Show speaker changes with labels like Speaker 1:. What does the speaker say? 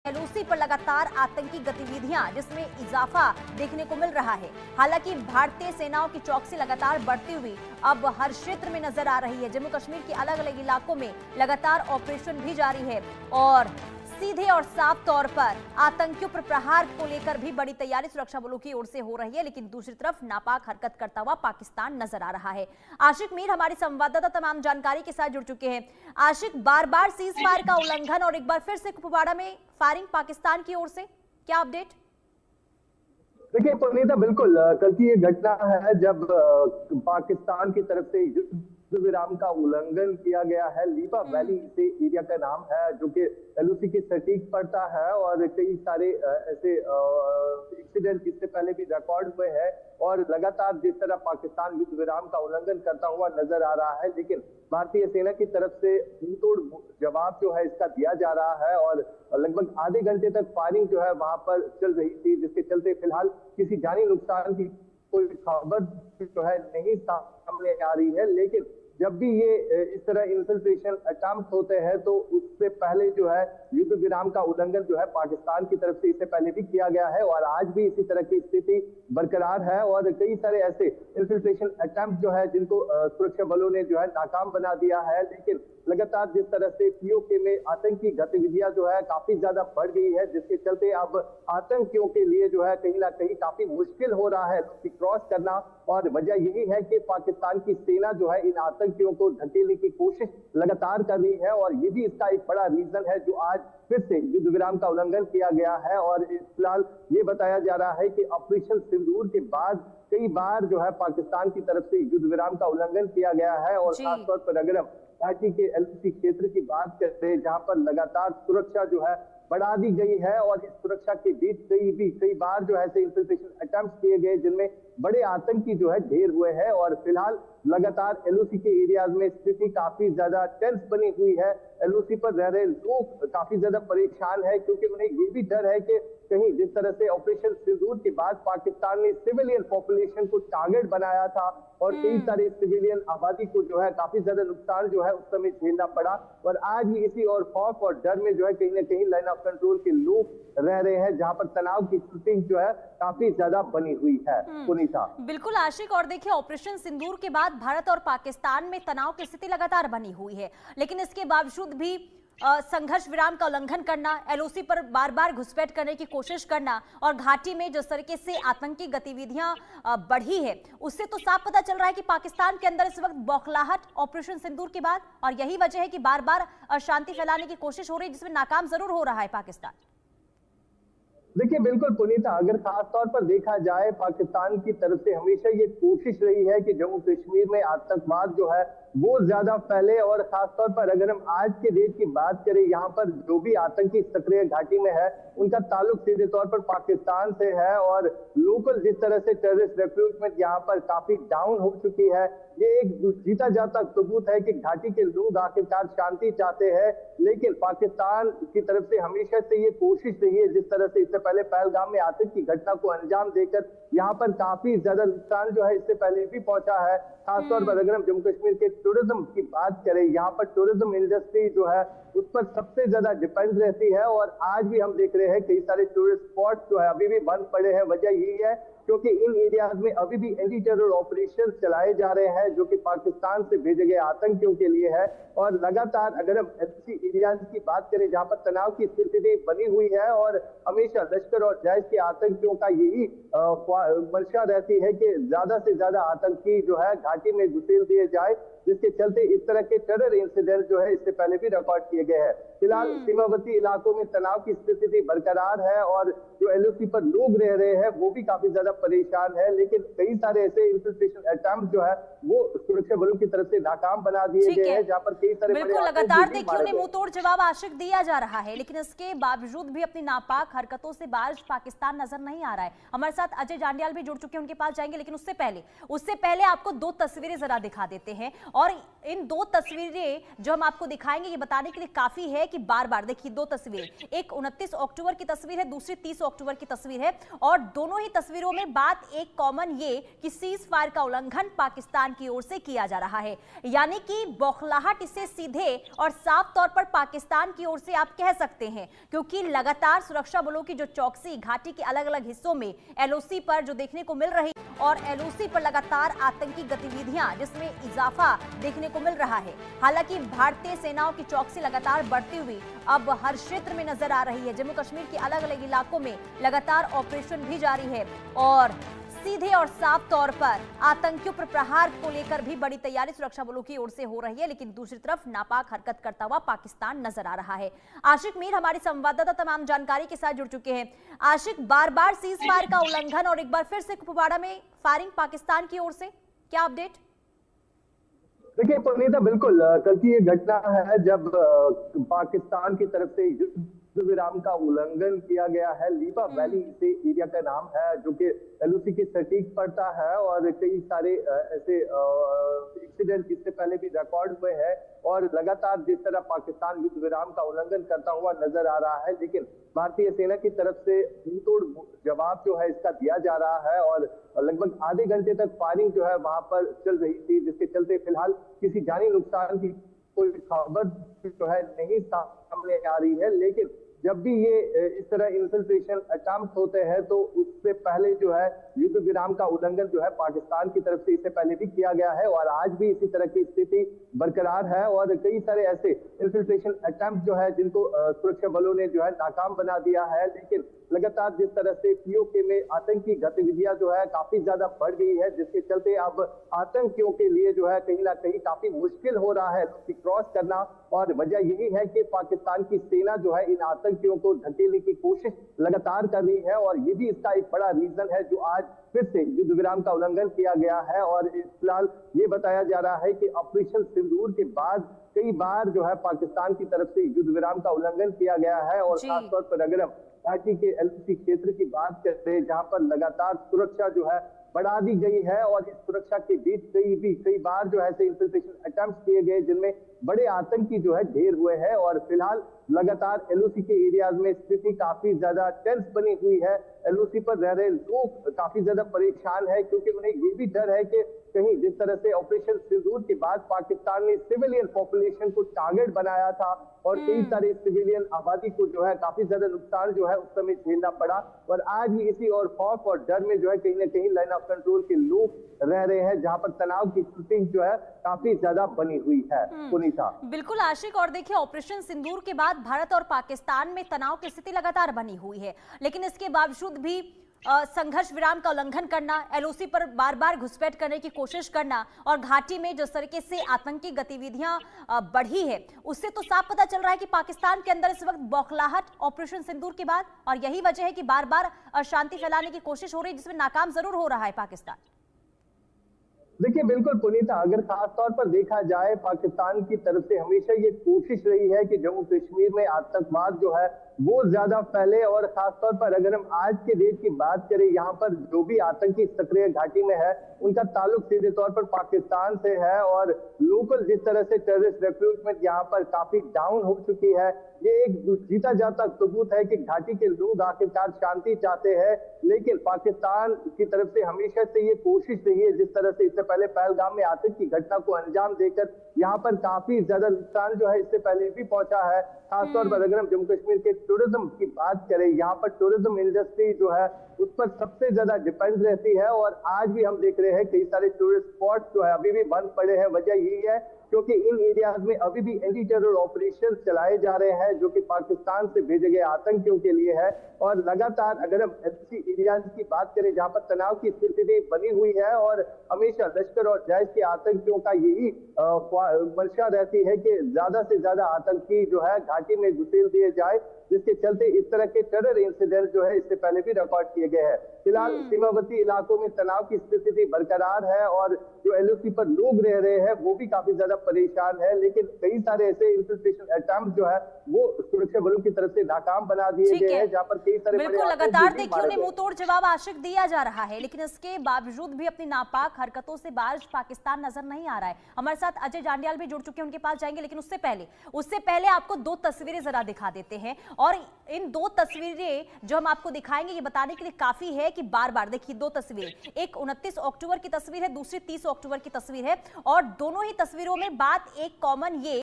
Speaker 1: LOC पर लगातार आतंकी गतिविधियां जिसमें इजाफा देखने को मिल रहा है। हालांकि भारतीय सेनाओं की चौकसी लगातार बढ़ती हुई अब हर क्षेत्र में नजर आ रही है। जम्मू कश्मीर के अलग अलग इलाकों में लगातार ऑपरेशन भी जारी है और सीधे और साफ तौर पर आतंकियों पर प्रहार को लेकर भी बड़ी तैयारी सुरक्षा बलों की ओर से हो रही है। लेकिन दूसरी तरफ नापाक हरकत करता हुआ पाकिस्तान नजर आ रहा है। आशिक मीर हमारे संवाददाता तमाम जानकारी के साथ जुड़ चुके हैं। आशिक, बार बार सीज फायर का उल्लंघन और एक बार फिर से कुपवाड़ा में फायरिंग पाकिस्तान की ओर से, क्या अपडेट?
Speaker 2: देखिए पुनीता, बिल्कुल कल की ये घटना है जब पाकिस्तान की तरफ से युद्ध विराम का उल्लंघन किया गया है। लीपा वैली से एरिया का नाम है जो कि एलओसी के सटीक पड़ता है और कई सारे ऐसे इंसिडेंट इससे पहले भी रिकॉर्ड हुए हैं और लगातार जिस तरह पाकिस्तान युद्ध विराम का उल्लंघन करता हुआ नजर आ रहा है, लेकिन भारतीय सेना की तरफ से मुंहतोड़ जवाब जो है इसका दिया जा रहा है और लगभग आधे घंटे तक फायरिंग जो है वहां पर चल रही थी, जिसके चलते फिलहाल किसी जानी नुकसान की कोई खबर जो है नहीं सामने आ रही है। लेकिन जब भी ये इस तरह इंफिल्ट्रेशन अटेम्प्ट होते हैं तो उससे पहले जो है युद्ध विराम का उल्लंघन जो है पाकिस्तान की तरफ से इससे पहले भी किया गया है और आज भी इसी तरह की स्थिति बरकरार है और कई सारे ऐसे इंफिल्ट्रेशन अटेम्प्ट जो है जिनको सुरक्षा बलों ने जो है नाकाम बना दिया है। लेकिन लगातार जिस तरह से पीओके में आतंकी गतिविधियां जो है काफी ज्यादा बढ़ गई है, जिसके चलते अब आतंकियों के लिए जो है कहीं ना कहीं काफी मुश्किल हो रहा है क्रॉस करना। और वजह यही है कि पाकिस्तान की सेना जो है इन आतंकियों को धकेलने की कोशिश लगातार कर रही है और ये भी इसका एक बड़ा रीजन है जो आज फिर से युद्ध विराम का उल्लंघन किया गया है। और फिलहाल ये बताया जा रहा है कि ऑपरेशन सिंदूर के बाद कई बार जो है पाकिस्तान की तरफ से युद्ध विराम का उल्लंघन किया गया है और खासतौर पर अगर हम घाटी के एलओसी क्षेत्र की बात करते हैं जहां पर लगातार सुरक्षा जो है बढ़ा दी गई है और इस सुरक्षा के बीच कई बार जो है इंफिल्ट्रेशन अटेम्प्ट किए गए जिनमें बड़े आतंकी जो है ढेर हुए हैं और फिलहाल लगातार एलओसी के एरियाज में स्थिति काफी ज्यादा टेंस बनी हुई है। एलओसी पर रह रहे लोग काफी ज्यादा परेशान है क्योंकि उन्हें ये भी डर है कि कहीं जिस तरह से ऑपरेशन सिंदूर के बाद पाकिस्तान ने सिविलियन पॉपुलेशन को टारगेट बनाया था और कई सारे सिविलियन आबादी को जो है काफी ज्यादा नुकसान जो है उस समय झेलना पड़ा और आज भी इसी और खौफ और डर में जो है कहीं ना कहीं लाइन ऑफ कंट्रोल के लोग रह रहे हैं जहां पर तनाव की स्थिति जो है काफी ज्यादा बनी हुई है। पुनीता,
Speaker 1: बिल्कुल आशिक, और देखिए ऑपरेशन सिंदूर के बाद भारत और पाकिस्तान में तनाव की स्थिति लगातार बनी हुई है, लेकिन इसके बावजूद भी संघर्ष विराम का उल्लंघन करना, एलओसी पर बार बार घुसपैठ करने की कोशिश करना और घाटी में जिस तरीके से आतंकी गतिविधियां बढ़ी है उससे तो साफ पता चल रहा है कि पाकिस्तान के अंदर इस वक्त बौखलाहट ऑपरेशन सिंदूर के बाद, और यही वजह है कि बार बार अशांति फैलाने की कोशिश हो रही है जिसमें नाकाम जरूर हो रहा है पाकिस्तान।
Speaker 2: देखिए बिल्कुल पुनीता, अगर खास तौर पर देखा जाए पाकिस्तान की तरफ से हमेशा ये कोशिश रही है कि जम्मू कश्मीर में आतंकवाद जो है वो ज्यादा फैले और खासतौर पर अगर हम आज के डेट की बात करें यहाँ पर जो भी आतंकी सक्रिय घाटी में है उनका ताल्लुक सीधे तौर पर पाकिस्तान से है और लोकल जिस तरह से टेररिस्ट रिक्रूटमेंट यहाँ पर काफी डाउन हो चुकी है, ये एक जीता जाता सबूत है कि घाटी के लोग आखिरकार शांति चाहते हैं। लेकिन पाकिस्तान की तरफ से हमेशा से ये कोशिश रही है, जिस तरह से इससे पहले पहलगाम में आतंकी घटना को अंजाम देकर यहाँ पर काफी ज्यादा नुकसान जो है इससे पहले भी पहुंचा है। खासतौर पर अगर हम जम्मू कश्मीर के टूरिज्म की बात करें, यहाँ पर टूरिज्म इंडस्ट्री जो है उस पर सबसे ज्यादा डिपेंड रहती है और आज भी हम देख रहे हैं कई सारे टूरिस्ट स्पॉट जो है अभी भी बंद पड़े हैं। वजह यही है क्योंकि इन एरियाज में अभी भी एंटी टेरर ऑपरेशन चलाए जा रहे हैं जो कि पाकिस्तान से भेजे गए आतंकियों के लिए है। और लगातार अगर हम ऐसी एरियाज की बात करें जहां पर तनाव की स्थिति बनी हुई है और हमेशा लश्कर और जैश के आतंकियों का यही मंशा रहती है कि ज्यादा से ज्यादा आतंकी जो है घाटी में घुसेल दिए जाए, जिसके चलते इस तरह के टेरर इंसिडेंट जो है इससे पहले भी रिकॉर्ड किए गए हैं। फिलहाल सीमावर्ती इलाकों में तनाव की स्थिति बरकरार है और जो एलओसी पर लोग रह रहे हैं वो भी काफी ज्यादा परेशान है, लेकिन कई सारे ऐसे इंफिल्ट्रेशन अटेम्प्ट जो है वो सुरक्षा बलों की तरफ से नाकाम बना दिए गए हैं जहां पर कई सारे
Speaker 1: बिल्कुल लगातार देखिए उन्हें मुंहतोड़ जवाब आशिक दिया जा रहा है, लेकिन इसके बावजूद भी अपनी नापाक हरकतों से बाज पाकिस्तान नजर नहीं आ रहा है। हमारे साथ अजय जांडियाल भी जुड़ चुके हैं, उनके पास जाएंगे, लेकिन उससे पहले आपको दो तस्वीरें जरा दिखा देते हैं। और इन दो तस्वीरें जो हम आपको दिखाएंगे ये बताने के लिए काफी है कि बार बार देखिए दो तस्वीरें, एक 29 अक्टूबर की तस्वीर है, दूसरी 30 अक्टूबर की तस्वीर है, और दोनों ही तस्वीरों में बात एक कॉमन ये कि सीज फायर का उल्लंघन पाकिस्तान की ओर से किया जा रहा है। यानी कि बौखलाहट इसे सीधे और साफ तौर पर पाकिस्तान की ओर से आप कह सकते हैं, क्योंकि लगातार सुरक्षा बलों की जो चौकसी घाटी के अलग अलग हिस्सों में एलओसी पर जो देखने को मिल रही, और एलओसी पर लगातार आतंकी गतिविधियां जिसमें इजाफा देखने को मिल रहा है। हालांकि भारतीय सेनाओं की चौकसी लगातार बढ़ती हुई अब हर क्षेत्र में नजर आ रही है। जम्मू कश्मीर के अलग अलग इलाकों में लगातार ऑपरेशन भी जारी है, और सीधे और साफ तौर पर आतंकियों पर प्रहार को लेकर भी बड़ी तैयारी सुरक्षा बलों की ओर से हो रही है। लेकिन दूसरी तरफ नापाक हरकत करता हुआ पाकिस्तान नजर आ रहा है। आशिक मीर हमारी संवाददाता तमाम जानकारी के साथ जुड़ चुके हैं। आशिक, बार बार सीज फायर का उल्लंघन और एक बार फिर से कुपवाड़ा में फायरिंग पाकिस्तान की ओर से, क्या अपडेट?
Speaker 2: देखिए पुनीता, बिल्कुल कल की ये घटना है जब पाकिस्तान की तरफ से युद्ध विराम का उल्लंघन किया गया है। लीपा वैली से एरिया का नाम है, जो कि एलओसी के सटीक पड़ता है, और कई सारे ऐसे इंसिडेंट इससे पहले भी रिकॉर्ड हुए हैं। और लगातार जिस तरह पाकिस्तान युद्ध विराम का उल्लंघन करता हुआ नजर आ रहा है, लेकिन भारतीय सेना की तरफ से मुंहतोड़ जवाब जो है इसका दिया जा रहा है, और लगभग आधे घंटे तक फायरिंग जो है वहां पर चल रही थी, जिसके चलते फिलहाल किसी जानी नुकसान की कोई खबर जो है नहीं सामने आ रही है। लेकिन जब भी ये इस तरह इन्फिल्ट्रेशन अटेम्प्ट होते हैं तो उससे पहले जो है युद्ध विराम का उल्लंघन जो है पाकिस्तान की तरफ से इससे पहले भी किया गया है, और आज भी इसी तरह की स्थिति बरकरार है। और कई सारे ऐसे इन्फिल्ट्रेशन अटेम्प्ट जो है जिनको सुरक्षा बलों ने जो है नाकाम बना दिया है। लेकिन लगातार जिस तरह से पीओके में आतंकी गतिविधियां जो है काफी ज्यादा बढ़ गई है, जिसके चलते अब आतंकियों के लिए जो है कहीं ना कहीं काफी मुश्किल हो रहा है क्रॉस करना। और वजह यही है कि पाकिस्तान की सेना जो है इन आतंकियों को धकेलने की कोशिश लगातार कर रही है, और ये भी इसका एक बड़ा रीजन है जो आज फिर से युद्ध विराम का उल्लंघन किया गया है। और फिलहाल ये बताया जा रहा है कि ऑपरेशन सिंदूर के बाद कई बार जो है पाकिस्तान की तरफ से युद्ध विराम का उल्लंघन किया गया है। और खासतौर पर अगर हम घाटी के एलओसी क्षेत्र की बात करते हैं, जहां पर लगातार सुरक्षा जो है बढ़ा दी गई है, और इस सुरक्षा के बीच कई बार जो ऐसे इन्फिल्ट्रेशन अटेम्प्ट किए गए जिनमें बड़े आतंकी जो है ढेर हुए हैं। और फिलहाल लगातार एलओसी के एरियाज में स्थिति काफी ज्यादा टेंस बनी हुई है। एलओसी पर रह रहे लोग काफी ज्यादा परेशान है, क्योंकि उन्हें ये भी डर है कि कहीं जिस तरह से ऑपरेशन सिंदूर के बाद पाकिस्तान ने सिविलियन पॉपुलेशन को टारगेट बनाया था, और कई सारे सिविलियन आबादी को जो है काफी ज्यादा नुकसान जो है उस समय झेलना पड़ा। और आज भी इसी और खौफ और डर में जो है कहीं ना कहीं लाइन ऑफ कंट्रोल के लोग रह रहे हैं, जहां पर तनाव की स्थिति जो है काफी ज्यादा बनी हुई है। पुनीता,
Speaker 1: बिल्कुल आशिक, और देखिए ऑपरेशन सिंदूर के बाद भारत और पाकिस्तान में तनाव की स्थिति लगातार बनी हुई है, लेकिन इसके बावजूद भी संघर्ष विराम का उल्लंघन करना, एलओसी पर बार बार घुसपैठ करने की कोशिश करना, और घाटी में जिस तरीके से आतंकी गतिविधियां बढ़ी है, उससे तो साफ पता चल रहा है कि पाकिस्तान के अंदर इस वक्त बौखलाहट ऑपरेशन सिंदूर के बाद, और यही वजह है कि बार बार अशांति फैलाने की कोशिश हो रही है, जिसमें नाकाम जरूर हो रहा है पाकिस्तान।
Speaker 2: देखिए बिल्कुल पुनीता, अगर खास तौर पर देखा जाए पाकिस्तान की तरफ से हमेशा ये कोशिश रही है कि जम्मू कश्मीर में आतंकवाद जो है वो ज्यादा फैले। और खासतौर पर अगर हम आज के डेट की बात करें, यहाँ पर जो भी आतंकी सक्रिय घाटी में है उनका ताल्लुक सीधे तौर पर पाकिस्तान से है, और लोकल जिस तरह से टेररिस्ट रिक्रूटमेंट यहाँ पर काफी डाउन हो चुकी है, ये एक जीता जाता सबूत है कि घाटी के लोग आखिरकार शांति चाहते हैं। लेकिन पाकिस्तान की तरफ से हमेशा से ये कोशिश रही है, जिस तरह से इससे पहले पहलगाम में आतंकी घटना को अंजाम देकर यहाँ पर काफी ज्यादा नुकसान जो है इससे पहले भी पहुंचा है। खासतौर पर अगर हम जम्मू कश्मीर के टूरिज्म की बात करें, यहाँ पर टूरिज्म इंडस्ट्री जो है उस पर सबसे ज्यादा डिपेंड रहती है, और आज भी हम देख रहे हैं कई सारे टूरिस्ट स्पॉट जो है अभी भी बंद पड़े हैं। वजह यही है क्योंकि इन एरियाज में अभी भी एंटी टेरर ऑपरेशन चलाए जा रहे हैं, जो कि पाकिस्तान से भेजे गए आतंकियों के लिए है। और लगातार अगर हम ऐसी एरियाज की बात करें जहां पर तनाव की स्थिति बनी हुई है, और हमेशा लश्कर और जैश के आतंकियों का यही मंशा रहती है कि ज्यादा से ज्यादा आतंकी जो है घाटी में घुसेल दिए जाए, जिसके चलते इस तरह के टेरर इंसिडेंट जो है इससे पहले भी रिकॉर्ड किए गए हैं। फिलहाल सीमावर्ती इलाकों में तनाव की स्थिति बरकरार है और जो एलओसी पर लोग रह रहे हैं वो भी काफी ज्यादा परेशान है, लेकिन कई सारे ऐसे इंफिल्ट्रेशन अटैम्प्ट जो है वो सुरक्षा बलों की तरफ से नाकाम बना दिए गए हैं, जहां पर कई सारे
Speaker 1: बिल्कुल लगातार देखिए उन्हें मुंहतोड़ जवाब आशिक दिया जा रहा है, लेकिन इसके बावजूद भी अपनी नापाक हरकतों से बाज पाकिस्तान नजर नहीं आ रहा है। हमारे साथ अजय जांडियाल भी जुड़ चुके हैं, उनके पास जाएंगे, लेकिन उससे पहले आपको दो तस्वीरें जरा दिखा देते हैं। और इन दो तस्वीरें जो हम आपको दिखाएंगे ये बताने के लिए काफी है कि बार बार देखिए दो तस्वीरें, एक 29 अक्टूबर की तस्वीर है, दूसरी 30 अक्टूबर की तस्वीर है, और दोनों ही तस्वीरों में बात एक कॉमन ये